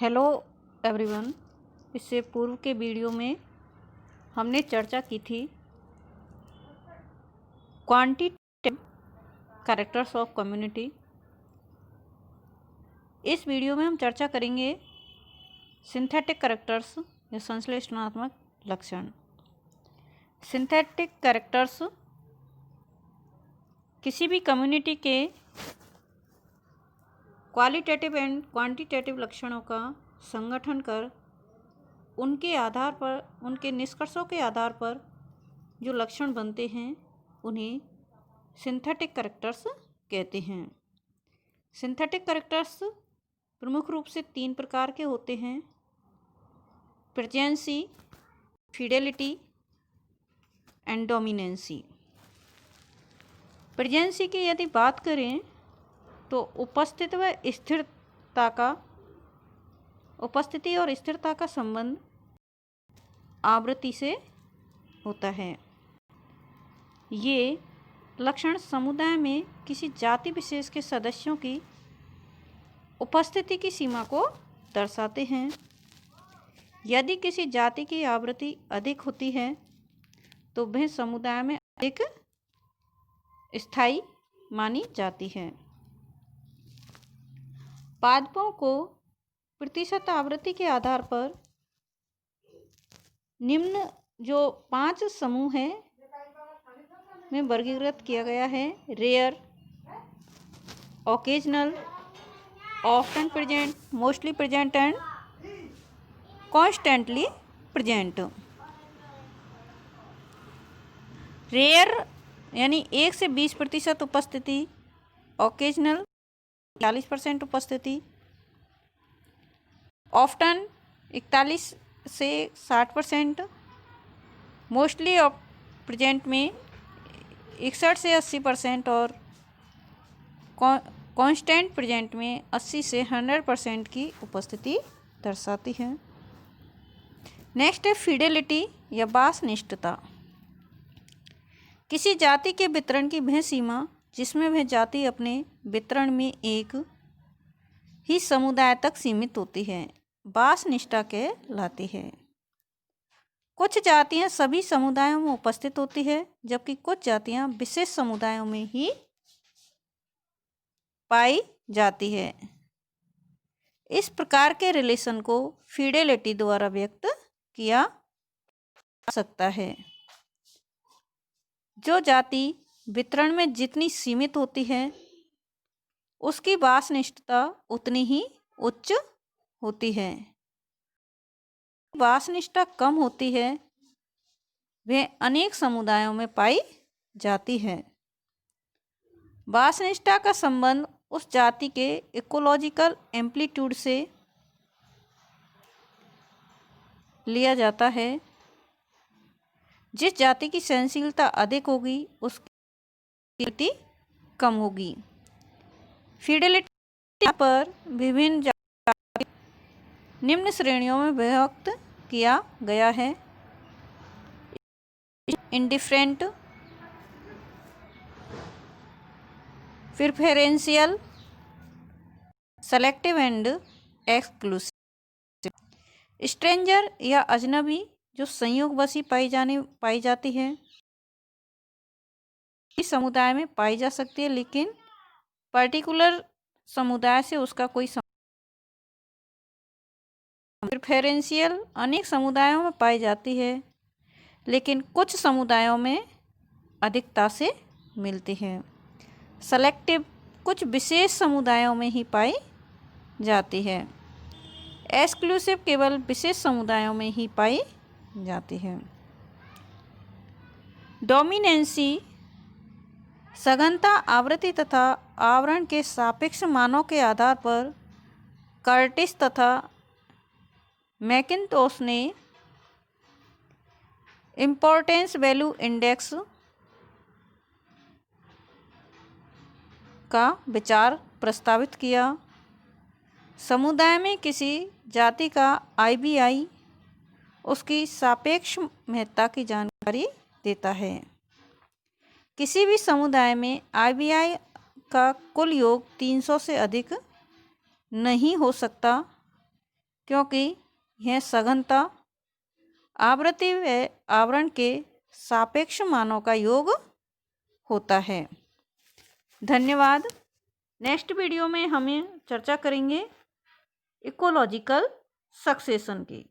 Hello everyone. इससे पूर्व के वीडियो में हमने चर्चा की थी क्वांटिटेटिव कैरेक्टर्स ऑफ कम्युनिटी। इस वीडियो में हम चर्चा करेंगे सिंथेटिक कैरेक्टर्स या संश्लेषणात्मक लक्षण। सिंथेटिक कैरेक्टर्स किसी भी कम्युनिटी के क्वालिटेटिव एंड क्वांटिटेटिव लक्षणों का संगठन कर उनके आधार पर, उनके निष्कर्षों के आधार पर जो लक्षण बनते हैं उन्हें सिंथेटिक कैरेक्टर्स कहते हैं। सिंथेटिक कैरेक्टर्स प्रमुख रूप से 3 प्रकार के होते हैं: presence, Fidelity and dominancy. Presence की यदि बात करें तो उपस्थिति और स्थिरता का संबंध आवृत्ति से होता है। ये लक्षण समुदाय में किसी जाति विशेष के सदस्यों की उपस्थिति की सीमा को दर्शाते हैं। यदि किसी जाति की आवृत्ति अधिक होती है तो वह समुदाय में अधिक स्थायी मानी जाती है। पादपों को प्रतिशत आवृत्ति के आधार पर निम्न जो 5 समूह हैं में वर्गीकृत किया गया है: rare, occasional, often present, mostly present and constantly present. Rare यानी 1 से 20% उपस्थिति, ओकेजनल 40% उपस्थिति, ऑफ्टन 41 से 60%, मोस्टली प्रेजेंट में 61 से 80% और कांस्टेंट प्रेजेंट में 80 से 100% की उपस्थिति दर्शाती है। नेक्स्ट है फिडेलिटी या वासनिष्ठता। किसी जाति के वितरण की वह सीमा जिसमें वह जाति अपने वितरण में एक ही समुदाय तक सीमित होती है, वासनिष्ठता कहलाती है। कुछ जातियां सभी समुदायों में उपस्थित होती है जबकि कुछ जातियां विशेष समुदायों में ही पाई जाती है। इस प्रकार के रिलेशन को फिडेलिटी द्वारा व्यक्त किया जा सकता है। जो जाति वितरण में जितनी सीमित होती है उसकी वासनिष्ठता उतनी ही उच्च होती है। वासनिष्ठता कम होती है वह अनेक समुदायों में पाई जाती है। वासनिष्ठता का संबंध उस जाति के इकोलॉजिकल एम्पलीट्यूड से लिया जाता है। जिस जाति की सहनशीलता अधिक होगी उसकी फिडेलिटी कम होगी। फिडेलिटी पर विभिन्न जाति निम्न श्रेणियों में विभक्त किया गया है: indifferent, preferential, selective and exclusive. Stranger या अजनबी जो संयोगवशी पाई जाती है इस समुदाय में पाई जा सकती है लेकिन पर्टिकुलर समुदाय से उसका कोई प्रेफरेंशियल अनेक समुदायों में पाई जाती है लेकिन कुछ समुदायों में अधिकता से मिलती है। सेलेक्टिव कुछ विशेष समुदायों में ही पाई जाती है। एक्सक्लूसिव केवल विशेष समुदायों में ही पाई जाती है। डोमिनेंसी सघनता, आवृत्ति तथा आवरण के सापेक्ष मानों के आधार पर कर्टिस तथा मैकिन्टोश ने इम्पोर्टेंस वैल्यू इंडेक्स का विचार प्रस्तावित किया। समुदाय में किसी जाति का IBI उसकी सापेक्ष महत्ता की जानकारी देता है। किसी भी समुदाय में IBI का कुल योग 300 से अधिक नहीं हो सकता क्योंकि यह सघनता आवृत्ति व आवरण के सापेक्ष मानों का योग होता है। धन्यवाद। नेक्स्ट वीडियो में हम चर्चा करेंगे इकोलॉजिकल सक्सेशन की।